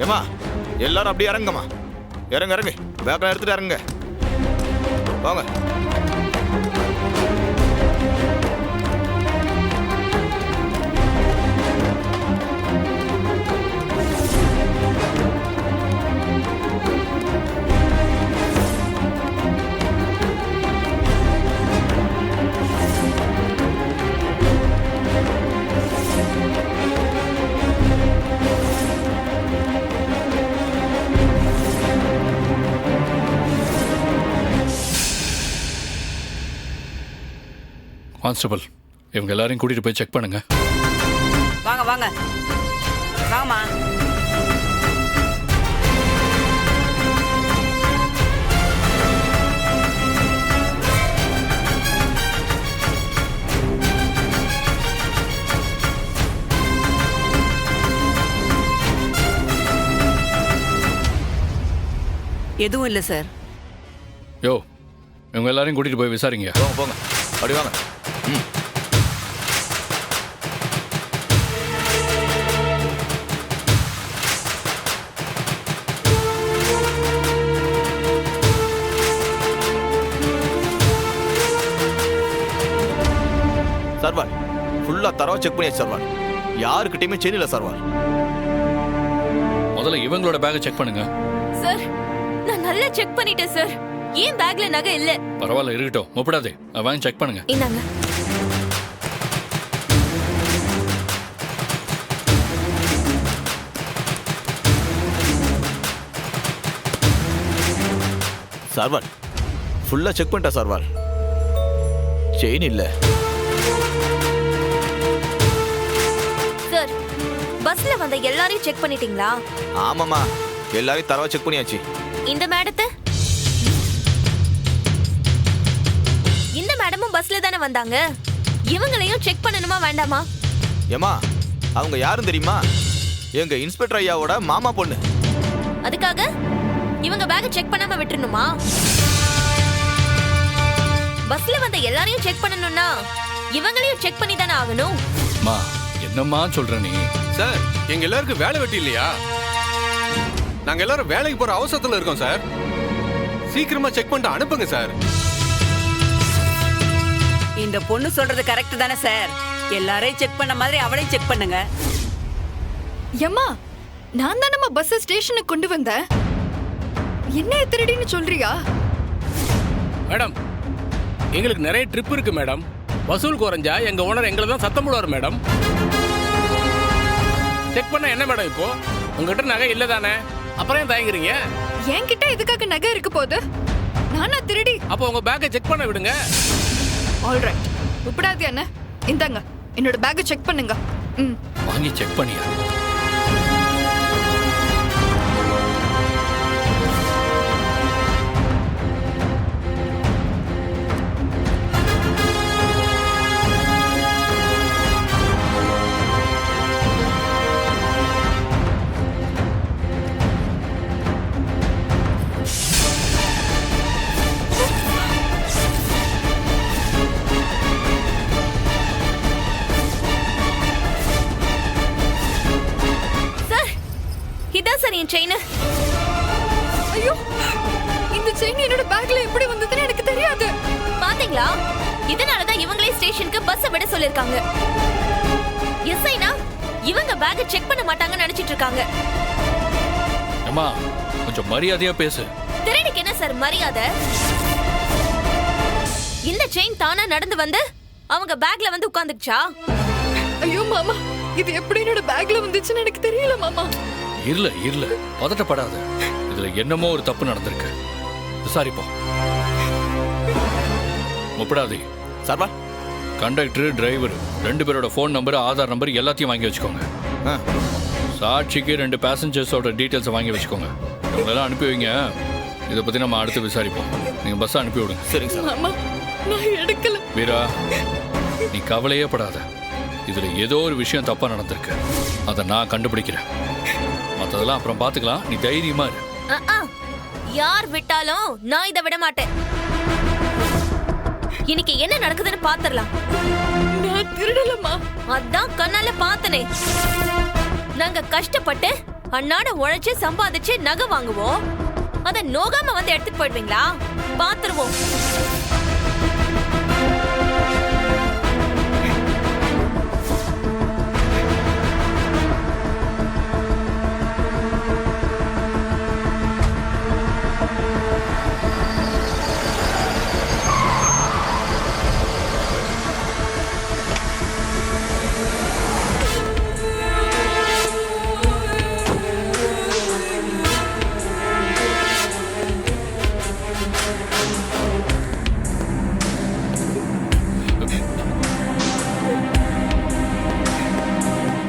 ஏமா எல்லாரும் அப்படியே இறங்குமா. இறங்க இறங்கு, பேக்கெல்லாம் எடுத்துட்டு இறங்குங்க. வாங்க. கான்ஸ்டபிள், இவங்க எல்லாரையும் கூட்டிட்டு போய் செக் பண்ணுங்க. வாங்க வாங்க வாங்கம்மா. எதுவும் இல்லை சார். யோ, இவங்க எல்லாரையும் கூட்டிட்டு போய் விசாரிங்க. போங்க போங்க, அப்படி வாங்க. சர்வார் ஃபுல்லா தரவா செக் பண்ணியாச்சு சர்வார். யாருக்கிட்டையுமே செயின் இல்லை சர்வார். முதல்ல இவங்களோட பேக்கை செக் பண்ணுங்க. சார், நான் நல்லா செக் பண்ணிட்டேன் சார். ஏன் பேக்ல நகை இல்ல? பரவாயில்ல, இருக்கட்டும், முப்படாதே. வாங்கி செக் பண்ணுங்க. இந்தாங்க. சர்வார் ஃபுல்லா செக் பண்ணிட்டா சர்வார். செயின் இல்லை. சார், பஸ்ல வந்த எல்லாரையும் செக் பண்ணிட்டீங்களா? ஆமாமா, எல்லாரையும் தரவா செக் பண்ணியாச்சு. இந்த மேடத்தை? இந்த மேடமும் பஸ்ல தானே வந்தாங்க. இவங்களையும் செக் பண்ணணுமா வேண்டாமா? ஏமா, அவங்க யாரும் தெரியுமா? எங்க இன்ஸ்பெக்டர் ஐயாவோட மாமா பொண்ணு. அதுக்காக இவங்க பேக்கை செக் பண்ணாம விட்டுறணுமா? பஸ்ல வந்த எல்லாரையும் செக் பண்ணணும்னா இவங்களையும் செக் பண்ணி தானே ஆகணும். மா, என்னம்மா சொல்ற நீ? சார், எங்க எல்லாருக்கும் வேலை வெட்டி இல்லையா? நாங்க எல்லாரும் வேலைக்கு போற அவசரத்துல இருக்கோம் சார். சீக்கிரமா செக் பண்ணிட்டு அனுப்புங்க சார். இந்த பொண்ணு சொல்றது கரெக்ட் தானே சார்? எல்லாரையும் செக் பண்ண மாதிரி அவளையும் செக் பண்ணுங்க. எம்மா, நான் தான் நம்ம பஸ் ஸ்டேஷனுக்கு கொண்டு வந்தேன். என்ன திருடின்னு சொல்றியா? மேடம், எங்களுக்கு நிறைய ட்ரிப் இருக்கு மேடம். வசூல் குறைஞ்சா எங்க ஓனர் எங்களை தான் சத்தம் போடுவார் மேடம். செக் பண்ண என்ன மேடம் இப்போ? உங்ககிட்ட நகை இல்ல தானே? அப்புறம் ஏன் தயங்குறீங்க? என்கிட்ட இதுக்காக நகை இருக்கு போது நானா திருடி? அப்போ உங்க பேக்கை செக் பண்ண விடுங்க. ஆல்ரைட், உப்படாது என்ன? இந்தாங்க, என்னோட பேக்கை செக் பண்ணுங்க. வாங்கி செக் பண்ணியா? இதான் சார் என் செயின். ஐயோ, இந்த செயின் என்னோட பேக்ல எப்படி வந்ததுன்னு எனக்கு தெரியாது. பாத்தீங்களா? இதனாலதான் இவங்களே ஸ்டேஷனுக்கு பஸ் விட சொல்லிருக்காங்க. எஸ்ஐனா இவங்க பேக்கை செக் பண்ண மாட்டாங்கன்னு நினைச்சிட்டு இருக்காங்க. அம்மா, கொஞ்சம் மரியாதையா பேசு. திருடிக்கு என்ன சார் மரியாதை? இந்த செயின் தானா நடந்து வந்து அவங்க பேக்ல வந்து உட்கார்ந்துச்சா? ஐயோ மாமா, இது எப்படி என்னோட பேக்ல வந்துச்சுன்னு எனக்கு தெரியல மாமா. இல்ல பதட்டப்படாத. இதுல என்னமோ ஒரு தப்பு நடந்திருக்கு. விசாரிப்போம். முப்படாதே. சர்வா, கண்டக்டர், டிரைவர் 2 பேரோட ஃபோன் நம்பர், ஆதார் நம்பர் எல்லாத்தையும் வாங்கி வச்சுக்கோங்க. சாட்சிக்கு 2 பேசஞ்சர்ஸோட டீட்டெயில்ஸை வாங்கி வச்சுக்கோங்க. இவங்களெல்லாம் அனுப்பி வைங்க. இதை பத்தி நம்ம அடுத்து விசாரிப்போம். நீங்க பஸ் அனுப்பி விடுங்க. சரிங்க சார். மாமா, நான் எடுக்கல. வீரா, நீ கவலையே படாத. இதுல ஏதோ ஒரு விஷயம் தப்பா நடந்திருக்கு. அதை நான் கண்டுபிடிக்கிறேன். மற்றதெல்லாம் அப்புறம் பார்த்துக்கலாம். நீ தைரியமா இரு. யார் விட்டாலும் நான் இதை விட மாட்டேன். இன்னைக்கு என்ன நடக்குதுன்னு பாத்துறலாம். நான் திருடலமா? அதான் கண்ணால பார்த்தனே. நாங்க கஷ்டப்பட்டு அண்ணாட உழைச்சு சம்பாதிச்சு நகை வாங்குவோம். அத நோகாம வந்து எடுத்துட்டு போயிடுவீங்களா? பாத்துருவோம்.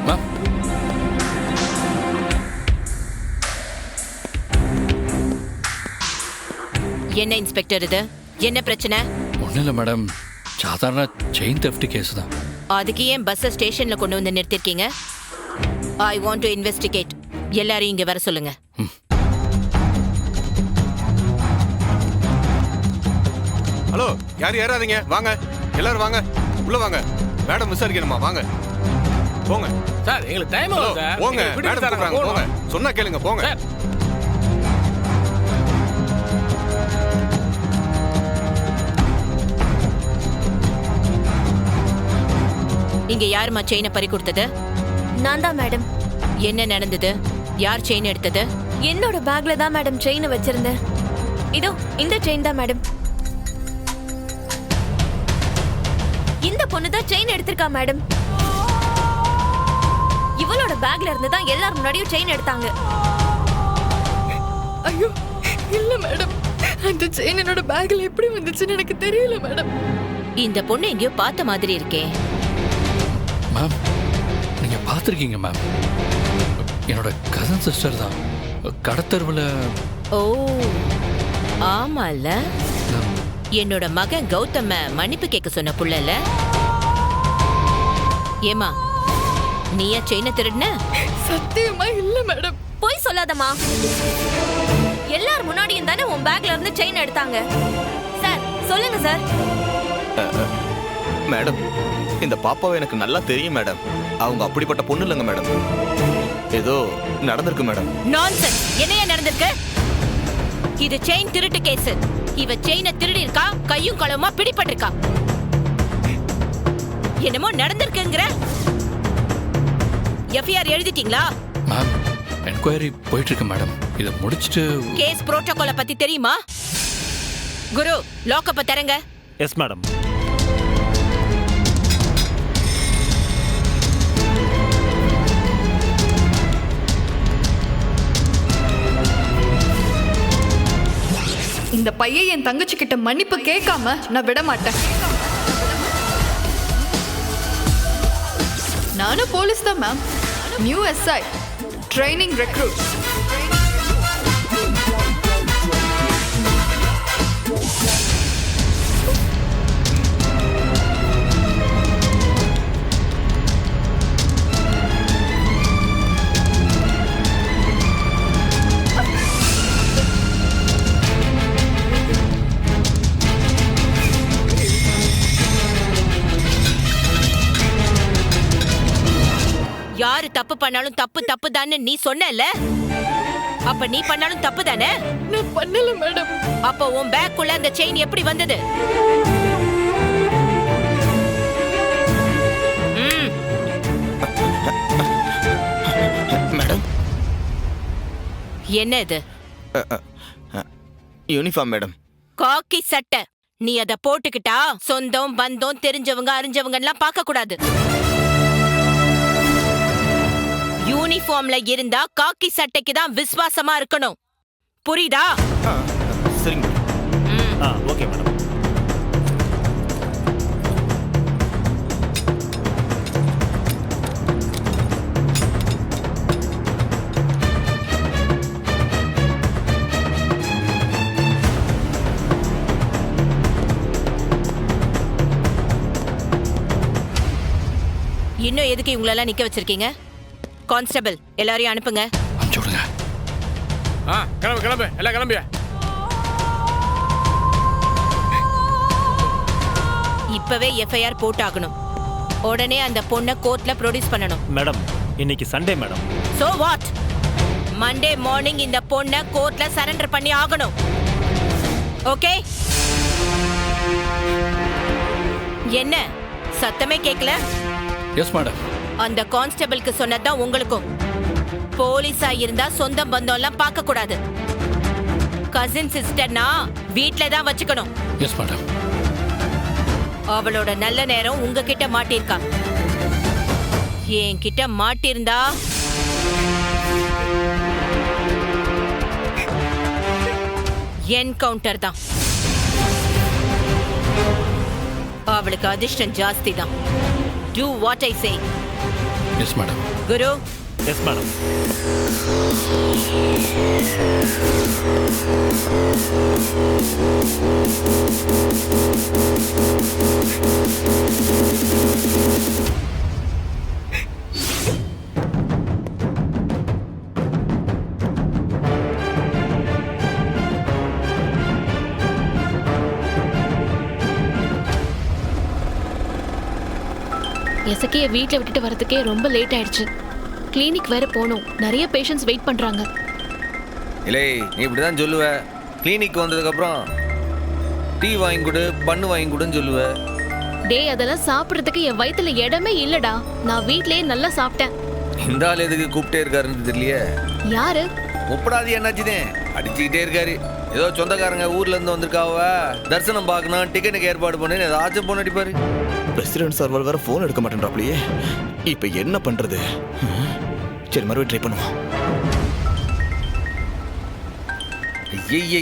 மேம், என்ன இன்ஸ்பெக்டர் இது? என்ன பிரச்சனை? ஒன்றும் இல்லை மேடம், சாதாரண செயின் தெஃப்ட் கேஸ் தான். அதுக்கு ஏன் பஸ் ஸ்டேஷன்ல கொண்டு வந்து நிறுத்திருக்கீங்க? I want to investigate. எல்லாரையும் இங்க வர சொல்லுங்க. ஹலோ, யாரும் ஏறாதீங்க, வாங்க எல்லாரும் வாங்க, உள்ள வாங்க. மேடம் விசாரிக்கணுமா? வாங்க போங்க. சார் எங்களுக்கு டைம் ஹலோ, ஆகும் சார். போங்க. எங்களுக்கு மேடம் விடுங்க சார், கூப்பிடுறாங்க, போங்க. போங்க. சொன்னா கேளுங்க, போங்க. சார் இங்க யாருமா செயினை பறி கொடுத்தது? நான் தான் மேடம். என்ன நடந்தது? யார் செயின் எடுத்தது? என்னோட பேக்ல தான் மேடம் செயின் வச்சிருந்தேன். இதோ இந்த செயின் தான் மேடம். இந்த பொண்ணு தான் செயின் எடுத்திருக்கா மேடம். இவளோட பேக்ல இருந்து தான் எல்லாரும் முன்னாடியும் செயின் எடுத்தாங்க. ஐயோ இல்ல மேடம், அந்த செயின் என்னோட பேக்ல எப்படி வந்துச்சுன்னு எனக்கு தெரியல மேடம். இந்த பொண்ணு எங்கேயோ பார்த்த மாதிரி இருக்கே. மேம், நீங்கள் பார்த்துருக்கீங்க மேம். என்னோட கசன் சிஸ்டர் தான். கடத்தருவில் ஓ ஆமால, என்னோட மகன் கௌதம மன்னிப்பு கேட்க சொன்ன புள்ளல. ஏமா, நீயா செயினை திருடுன? சத்தியமா இல்ல மேடம். போய் சொல்லாதம்மா. எல்லாரும் முன்னாடியும் தானே உன் பேக்ல இருந்து செயின் எடுத்தாங்க. சார் சொல்லுங்க சார். மேடம், இந்த பாப்பாவை எனக்கு நல்லா தெரியும் மேடம். அவங்க அப்படிப்பட்ட பொண்ணு இல்லைங்க மேடம். ஏதோ நடந்திருக்கு மேடம். நான்சென்ஸ். என்னையா நடந்திருக்கு? இது செயின் திருட்டு கேஸ். இவ செயினை திருடி இருக்கா, கையும் களவுமா பிடிபட்டிருக்கா. என்னமோ நடந்திருக்குங்கிற. எஃப்ஐஆர் எழுதிட்டீங்களா? மேம், என்கொயரி போயிட்டு இருக்கு மேடம். இதை முடிச்சுட்டு கேஸ் புரோட்டோகால பத்தி தெரியுமா? குரு, லாக்கப்ப தரங்க. Yes madam. இந்த பையன் என் தங்கச்சி கிட்ட மன்னிப்பு கேட்காம நான் விட மாட்டேன். நானும் போலீஸ் தான் ma'am. New SI, training recruit. யாரு தப்பு பண்ணாலும் தப்பு தப்பு தானே நீ சொன்னல. அப்ப நீ பண்ணாலும் தப்பு தானே? நான் பண்ணல மேடம். அப்ப உன் பேக்குள்ள அந்த செயின் எப்படி வந்தது? மேடம், என்ன இது? Uniform madam. காக்கி சட்டை. நீ அத போட்டுக்கிட்டா சொந்தம் பந்தம் தெரிஞ்சவங்க அறிஞ்சவங்க எல்லாம் பார்க்க கூடாது. யூனிஃபார்ம்ல இருந்தா காக்கி சட்டைக்கு தான் விசுவாசமா இருக்கணும். புரியுதா? சரிங்க. Okay madam. இன்னும் எதுக்கு இவங்களெல்லாம் நிக்க வச்சிருக்கீங்க? கான்ஸ்டபிள், எல்லாரையும் அனுப்புங்க. அனுப்பிச்சு விடுங்க. கிளம்பு கிளம்பு, எல்லாம் கிளம்பியா. இப்பவே எஃப்ஐஆர் போட்டாகணும். உடனே அந்த பொண்ணை கோர்ட்ல ப்ரொடியூஸ் பண்ணணும். மேடம், இன்னைக்கு Sunday madam. So what? Monday morning இந்த பொண்ணை கோர்ட்ல சரண்டர் பண்ணி ஆகணும். ஓகே? என்ன சத்தமே கேக்கல? Yes madam. அந்த கான்ஸ்டபிளுக்கு சொன்னதுதான் உங்களுக்கும். போலீஸா இருந்தா சொந்த பந்தம் எல்லாம் பார்க்க கூடாது. கசின் சிஸ்டர்னா வீட்ல தான் வச்சுக்கணும். Yes madam. அவளோட நல்ல நேரம் உங்ககிட்ட மாட்டிருக்கா. என்கிட்ட மாட்டிருந்தா என்கவுண்டர் தான். அவளுக்கு அதிர்ஷ்டம் ஜாஸ்தி தான். Do what I say. Yes madam. Guru. Yes madam. எசக்கிய வீட்ல விட்டுட்டு வரதுக்கே ரொம்ப லேட் ஆயிடுச்சு. கிளினிக் வேற போகணும். நிறைய பேஷண்ட்ஸ் வெயிட் பண்றாங்க. இல்லை, நீ இப்படிதான் சொல்லுவ. கிளினிக் வந்ததுக்கு அப்புறம் டீ வாங்கி கொடு, பண்ணு வாங்கி கொடுன்னு சொல்லுவ. டேய், அதெல்லாம் சாப்பிடுறதுக்கு என் வயித்துல இடமே இல்லடா. நான் வீட்லயே நல்லா சாப்பிட்டேன். இந்த ஆள் எதுக்கு கூப்பிட்டே இருக்காருன்னு தெரியலையே. யாரு? முப்படாது என்னாச்சுதேன் அடிச்சுக்கிட்டே இருக்காரு. ஏதோ சொந்தக்காரங்க ஊர்ல இருந்து வந்திருக்காவ, தரிசனம் பார்க்கணும், டிக்கெட்டுக்கு ஏற்பாடு பண்ணு ஏதாச்சும் போன் அடிப்பாரு. பிரசிடென்ட் சர்வர் வேற போன் எடுக்க மாட்டேன்றாப்லையே. இப்ப என்ன பண்றது? சரி, மறுபடியும் ட்ரை பண்ணுவோம்.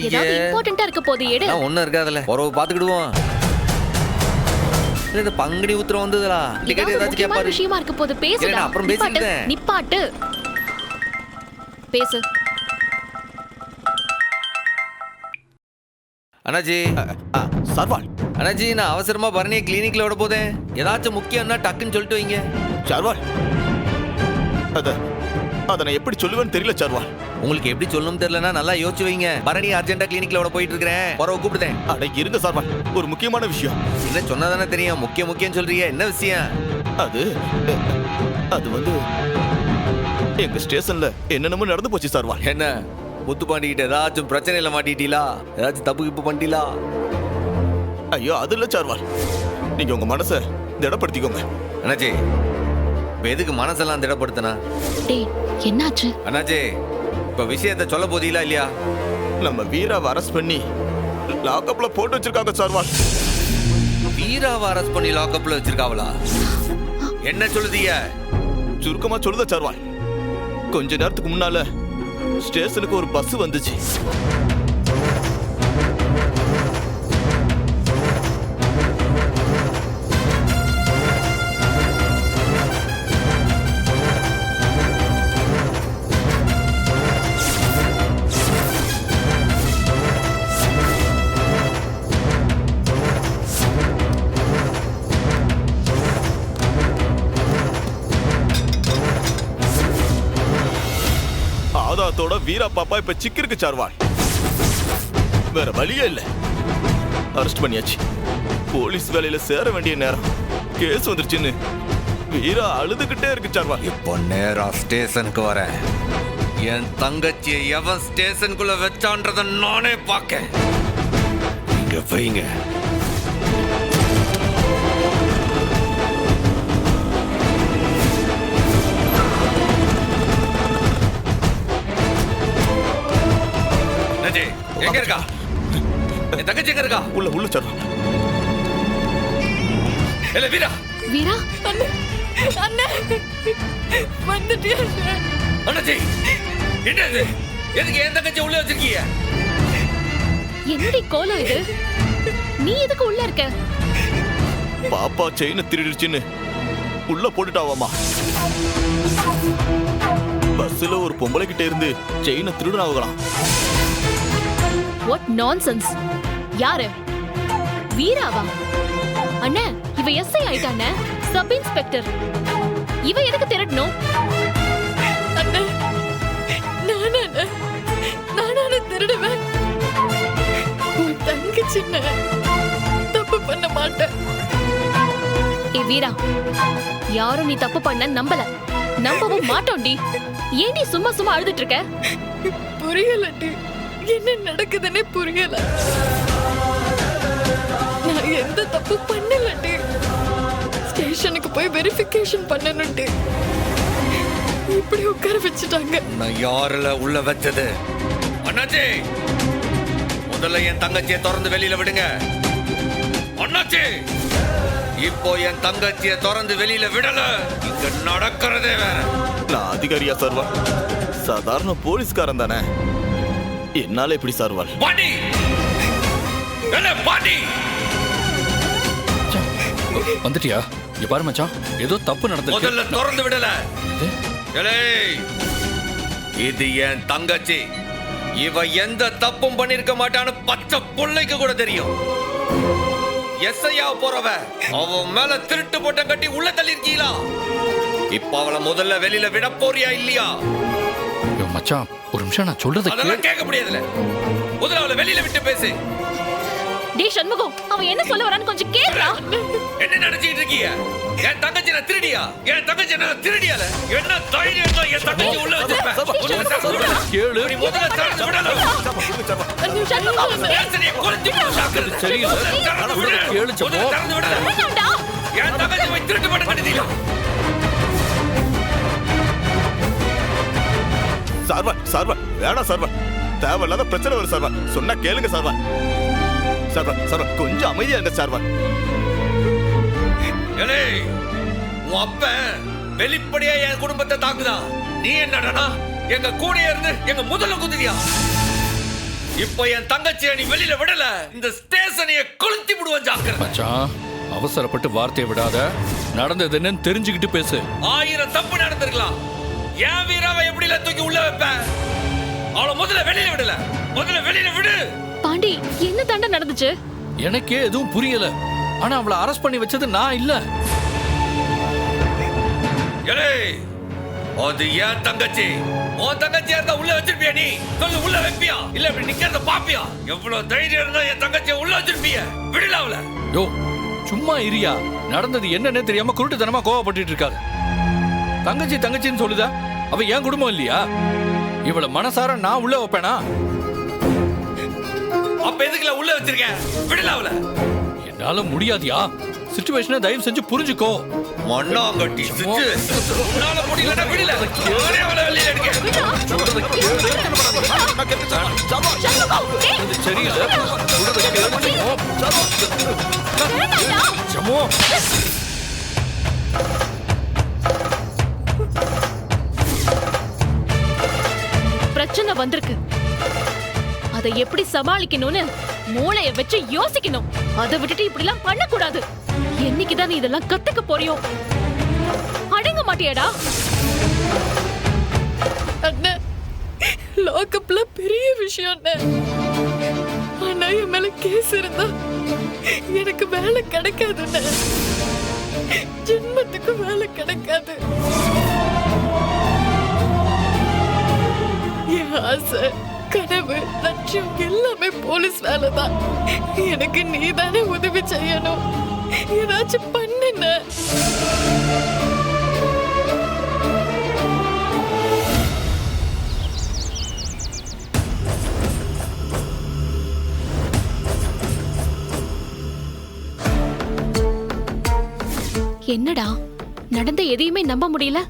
ஏதாவது இம்பார்ட்டன்ட்டா இருக்க போது எடு. ஒண்ணும் இருக்காதுல, உறவு பாத்துக்கிடுவோம். இந்த பங்குனி உத்திரம் வந்ததுடா. டிக்கெட் ஏதாச்சும் கேட்பாரு. விஷயமா இருக்க போது பேசுடா. அப்புறம் பேசிட்டேன். நிப்பாட்டு. பேசு. அண்ணாஜி. சர்வால். அண்ணாஜி, நான் அவசரமா பரணியை கிளினிக்ல விட போதேன். ஏதாச்சும் முக்கியம்னா டக்குன்னு சொல்லிட்டு வைங்க. சர்வால், அத நான் எப்படி சொல்லுவேன்னு தெரியல சர்வால். உங்களுக்கு எப்படி சொல்லணும் தெரியலன்னா நல்லா யோசிச்சு வைங்க. பரணி அர்ஜென்ட்டா கிளினிக்ல விட போயிட்டு இருக்கிறேன். உறவு கூப்பிடுதேன். அட இருங்க சர்வால், ஒரு முக்கியமான விஷயம். என்ன சொன்னதானே தெரியும். முக்கியம் சொல்றீங்க. என்ன விஷயம்? அது வந்து எங்க ஸ்டேஷன்ல என்னென்னமோ நடந்து போச்சு சர்வால். என்ன முத்துப்பாண்டிகிட்ட ஏதாச்சும் பிரச்சனையில மாட்டிட்டீங்களா? ஏதாச்சும் தப்பு கிப்பு பண்ணிட்டீங்களா? ஐயோ, அது இல்ல சர்வால். நீங்க உங்க மனசை திடப்படுத்திக்கோங்க. அண்ணாச்சி, இப்ப எதுக்கு மனசெல்லாம் திடப்படுத்தினா? டேய், என்னாச்சு? அண்ணாச்சி, இப்ப விஷயத்தை சொல்ல போதீங்களா இல்லையா? நம்ம வீராவை அரெஸ்ட் பண்ணி லாக்அப்ல போட்டு வச்சிருக்காங்க சர்வால். வீராவை அரெஸ்ட் பண்ணி லாக்அப்ல வச்சிருக்காவளா? என்ன சொல்லுதீங்க? சுருக்கமா சொல்லுத சர்வால். கொஞ்ச நேரத்துக்கு முன்னால ஸ்டேஷனுக்கு ஒரு பஸ் வந்துச்சு. ஆதாத்தோட வீரா பாப்பா இப்ப சிக்கிருக்கு சர்வால். வேற வழியே இல்ல. அரெஸ்ட் பண்ணியாச்சு. போலீஸ் வேலையில சேர வேண்டிய நேரம். கேஸ் வந்துருச்சுன்னு வீரா அழுதுகிட்டே இருக்கு சர்வால். இப்போ நேரா ஸ்டேஷனுக்கு வரேன். என் தங்கச்சியை எவன் ஸ்டேஷனுக்குள்ள வச்சான்றத நானே பார்க்க. இங்க வைங்க. எங்க இருக்கா? என் தங்கச்சி எங்க இருக்கா? உள்ள சர்வால். இல்ல வீரா. வீரா, அண்ணே வந்துட்டியா? அண்ணாச்சி, என்னது? எதுக்கு என் தங்கச்சி உள்ள வச்சிருக்கீங்க? என்னடி கோலம் இது? நீ எதுக்கு உள்ள இருக்க? பாப்பா செயினை திருடிடுச்சுன்னு உள்ள போட்டுட்டாவாமா. பஸ்ல ஒரு பொம்பளை கிட்ட இருந்து செயினை திருடுனாவலாம். What nonsense. யாரு? வீராவா? அண்ணே, இவ எஸ்ஐ ஆயிட்டானே, சப் இன்ஸ்பெக்டர். இவ எதுக்கு திருடணும்? அண்ணே, நானே திருடுவேன். உன் தங்கச்சி தப்பு பண்ண மாட்டேன். ஏ வீரா, யாரும் நீ தப்பு பண்ண நம்பல. நம்பவும் மாட்டோம்டி. ஏன்டி சும்மா சும்மா அழுதுட்டு இருக்க? புரியலடி, என்ன நடக்குதுன்னே புரியல. நான் எந்த தப்பு பண்ணலடி. ஸ்டேஷனுக்கு போய் வெரிஃபிகேஷன் பண்ணணும்டி. இப்படி உட்கார வச்சுட்டாங்க. நான் யாருல உள்ள வச்சது? அண்ணாச்சி, முதல்ல என் தங்கச்சியை திறந்து வெளியில விடுங்க. அண்ணாச்சி, இப்போ என் தங்கச்சியை திறந்து வெளியில விடல, இங்க நடக்கிறதே வேற. நான் அதிகாரியா சர்வால்? சாதாரண போலீஸ்காரன் தானே, என்னால எப்படி சர்வால்? பாண்டி, என்ன பாண்டி? வந்துட்டியா? இங்க பாரு மச்சான், ஏதோ தப்பு நடந்துருக்கு. முதல்ல திறந்து விடல. இது என் தங்கச்சி. இவ எந்த தப்பும் பண்ணிருக்க மாட்டான்னு பச்சை பிள்ளைக்கு கூட தெரியும். எஸ்ஐயா போறவ அவன் மேல திருட்டு போட்டம் கட்டி உள்ள தள்ளி இருக்கீங்களா? இப்ப அவளை முதல்ல வெளியில விட போறியா இல்லையா? மச்சான் ஒரு நிமிஷம், நான் சொல்றத அதெல்லாம் கேட்க முடியாதுல. முதல்ல அவளை வெளியில விட்டு பேசு. டேய் சண்முகம், அவன் என்ன சொல்ல வரான்னு கொஞ்சம் கேளுடா. என்ன நினைச்சிட்டு இருக்கீங்க? என் தங்கச்சி நான் திருடியா? என் தங்கச்சி நான் திருடியால? என்ன தைரியம் தான் என் தங்கச்சி உள்ள வச்சிருப்பேன்? கேளு. நீ முதல்ல திறந்து விடணும். சண்முகம், ஏசனியை கொளுத்தி போட்டாக்குறது. சரியில்லை. கேளு சம்போ. முதல்ல திறந்து விடல. வேண்டாம்டா. என் தங்கச்சி போய் திருட்டு போட்டு கட்டிட்டீங்களா? சர்வால், சர்வால், வேணாம் சர்வால். தேவையில்லாத பிரச்சனை வரும் சர்வால். சொன்னா கேளுங்க சர்வால். சர்வால், சர்வால், கொஞ்சம் அமைதியா இருங்க சர்வால். ஏய், உன் அப்பன் வெளிப்படையா என் குடும்பத்தை தாக்குதான். நீ என்னடா எங்க கூட இருந்து எங்க முதல்ல குதிரியா? இப்ப என் தங்கச்சியை நீ வெளியில விடல, இந்த ஸ்டேஷனைய கொளுத்தி விடுவான். ஜாக்கிரதை மச்சான், அவசரப்பட்டு வார்த்தையை விடாத. நடந்தது என்னன்னு தெரிஞ்சுக்கிட்டு பேசு. 1000 தப்பு நடந்திருக்கலாம். என் வீராவை எப்படில தூக்கி உள்ள வைப்பேன்? அவளை முதல்ல வெளியில விடல. முதல்ல வெளியில விடு. பாண்டி, என்ன தண்டை நடந்துச்சு? எனக்கே எதுவும் புரியல. ஆனா அவளை அரெஸ்ட் பண்ணி வச்சது நான் இல்ல. ஏய், அது ஏன் தங்கச்சி. உன் தங்கச்சியா இருந்தா உள்ள வச்சிருப்பியா? நீ சொல்லு, உள்ள வைப்பியா இல்ல இப்படி நிக்கிறத பாப்பியா? எவ்வளவு தைரியம் இருந்தா என் தங்கச்சியை உள்ள வச்சிருப்பிய? விடல அவளை. யோ சும்மா இரியா. நடந்தது என்னன்னே தெரியாம குருட்டுத்தனமா கோவப்பட்டு இருக்காது. தங்கச்சி தங்கச்சின்னு சொல்லுதா? அவ என் குடும்பம் இல்லையா? இவளை மனசார நான் உள்ள வைப்பேனா? அப்ப எதுக்குல உள்ள வச்சிருக்க? விடல அவளை. என்னால முடியாதியா? சிச்சுவேஷனை தயவு செஞ்சு புரிஞ்சுக்கோ. மண்ணாங்கட்டி சிச்சு. உன்னால முடியலன்னா விடல. நானே அவளை வெளியில எடுக்க. இது சரியில்லை. சமோ, பிரச்சனை வந்திருக்கு. அதை எப்படி சமாளிக்கணும்னு மூளைய வச்சு யோசிக்கணும். அதை விட்டுட்டு இப்படி எல்லாம் பண்ண கூடாது. என்னைக்குதான் நீ இதெல்லாம் கத்துக்க போறியோ? அடங்க மாட்டியாடா? அண்ணா, லாக்அப்ல பெரிய விஷயம் அண்ணா. ஆனா என் மேல கேஸ் இருந்தா எனக்கு வேலை கிடைக்காதுண்ணே. ஜென்மத்துக்கு வேலை கிடைக்காது. என் ஆசை, கனவு, லட்சியம் எல்லாமே போலீஸ் வேலை தான். எனக்கு நீதானே உதவி செய்யணும். ஏதாச்சும் பண்ணுன. என்னடா நடந்த எதையுமே நம்ப முடியல.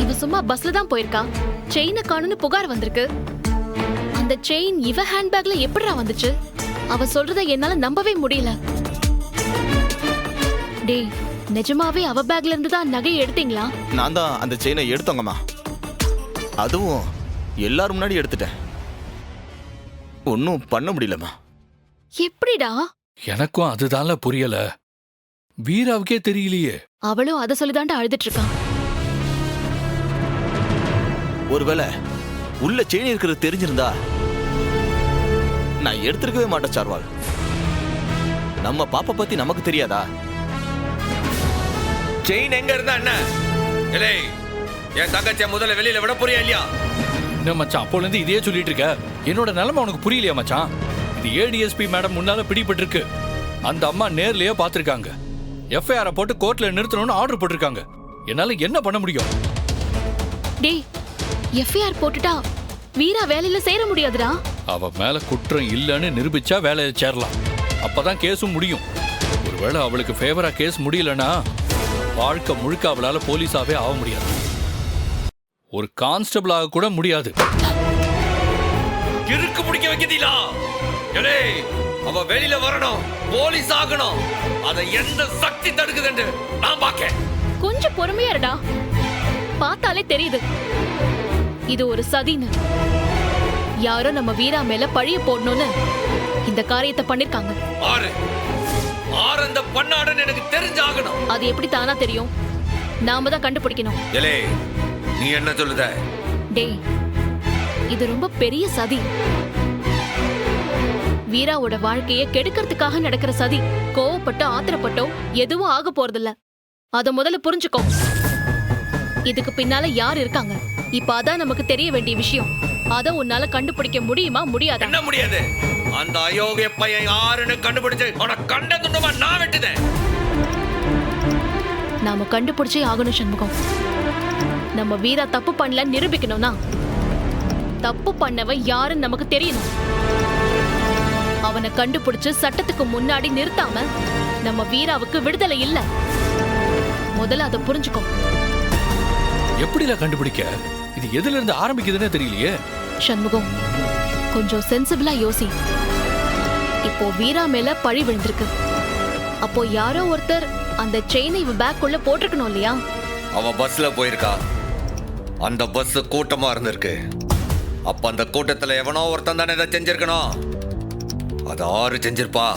இவ சும்மா பஸ்ல தான் போயிருக்கா. செயினை காணும்னு புகார் வந்திருக்கு. அந்த செயின் இவ ஹேண்ட்பேக்ல எப்படிடா வந்துச்சு? அவ சொல்றத என்னால நம்பவே முடியல. டேய், நிஜமாவே அவ பேக்ல இருந்து தான் நகையை எடுத்தீங்களா? நான் தான் அந்த செயினை எடுத்தோங்கம்மா. அதுவும் எல்லாரும் முன்னாடி எடுத்துட்டேன். ஒன்னும் பண்ண முடியலம்மா. எப்படிடா? எனக்கும் அதுதான்ல புரியல. வீராவுக்கே தெரியலையே. அவளும் அதை சொல்லிதாண்டா அழுதுட்டு இருக்கான். ஒருவேளை உள்ள செயின் இருக்கிறது தெரிஞ்சிருந்தா நான் எடுத்திருக்கவே மாட்டேன் சார்வால். நம்ம பாப்பா பத்தி நமக்கு தெரியாதா? செயின் எங்க இருந்தா என்ன? இல்லை, என் தங்கச்சியை முதல்ல வெளியில விட போறியா இல்லையா? என்ன மச்சான், அப்போல இருந்து இதையே சொல்லிட்டு இருக்க? என்னோட நிலைமை உனக்கு புரியலையா மச்சான்? இது ஏடிஎஸ்பி மேடம் முன்னால பிடிபட்டிருக்கு. அந்த அம்மா நேர்லயே பாத்திருக்காங்க. எஃப்ஐஆர் போட்டு கோர்ட்ல நிறுத்தணும்னு ஆர்டர் போட்டிருக்காங்க. என்னால என்ன பண்ண முடியும்? டேய், எஃப்ஐஆர் போட்டுட்டா வீரா வேலையில சேர முடியாதுடா. அவ மேல குற்றம் இல்லைன்னு நிரூபிச்சா வேலையை சேரலாம். அப்பதான் கேஸும் முடியும். ஒருவேளை அவளுக்கு ஃபேவரா கேஸ் முடியலன்னா வாழ்க்கை முழுக்க அவளால போலீஸாவே ஆக முடியாது. ஒரு கான்ஸ்டபிள் ஆக கூட முடியாது. இருக்கு பிடிக்க வைக்கிறீங்களா? அவ வெளியில வரணும், போலீஸ் ஆகணும். அதை எந்த சக்தி தடுக்குதுன்னு நான் பாக்க. கொஞ்சம் பொறுமையா இருடா. பார்த்தாலே தெரியுது இது ஒரு சதின்னு. யாரோ நம்ம வீரா மேல பழிய போடணும்னு இந்த காரியத்தை பண்ணிருக்காங்க. ஆறு அந்த பண்ணாடன்னு எனக்கு தெரிஞ்சாகணும். அது எப்படி தானா தெரியும்? நாம தான் கண்டுபிடிக்கணும். நீ என்ன சொல்லுத? டேய், இது ரொம்ப பெரிய சதி. வீராவோட வாழ்க்கையை கெடுக்கிறதுக்காக நடக்கிற சதி. கோவப்பட்டோ ஆத்திரப்பட்டோ எதுவும் ஆக போறதில்ல. அத முதல்ல புரிஞ்சுக்கோ. இதுக்கு பின்னால யார் இருக்காங்க? இப்ப அதான் நமக்கு தெரிய வேண்டிய விஷயம். அத உன்னால கண்டுபிடிக்க முடியுமா முடியாதா? என்ன முடியாது? அந்த அயோக்கிய பையன் யாருன்னு கண்டுபிடிச்சு அவனை கண்ட துண்டமா நான் வெட்டுதேன். நாம கண்டுபிடிச்சே ஆகணும் சண்முகம். நம்ம வீரா தப்பு பண்ணல நிரூபிக்கணும்னா தப்பு பண்ணவன் யாருன்னு நமக்கு தெரியணும். அவனை கண்டுபிடிச்சு சட்டத்துக்கு முன்னாடி நிறுத்தாம நம்ம வீராவுக்கு விடுதலை இல்ல. முதல்ல அதை புரிஞ்சுக்கோ. எப்படில கண்டுபிடிக்க? இது எதுல இருந்து ஆரம்பிக்குதுன்னு தெரியலையே. சண்முகம், கொஞ்சம் சென்சிபிளா யோசி. இப்போ வீரா மேல பழி விழுந்திருக்கு. அப்போ யாரோ ஒருத்தர் அந்த செயினை இவ பேக்குள்ள போட்டிருக்கணும் இல்லையா? அவ பஸ்ல போயிருக்கா. அந்த பஸ் கூட்டமா இருந்திருக்கு. அப்ப அந்த கூட்டத்துல எவனோ ஒருத்தன் தானே இதை செஞ்சிருக்கணும். அது ஆறு செஞ்சிருப்பா.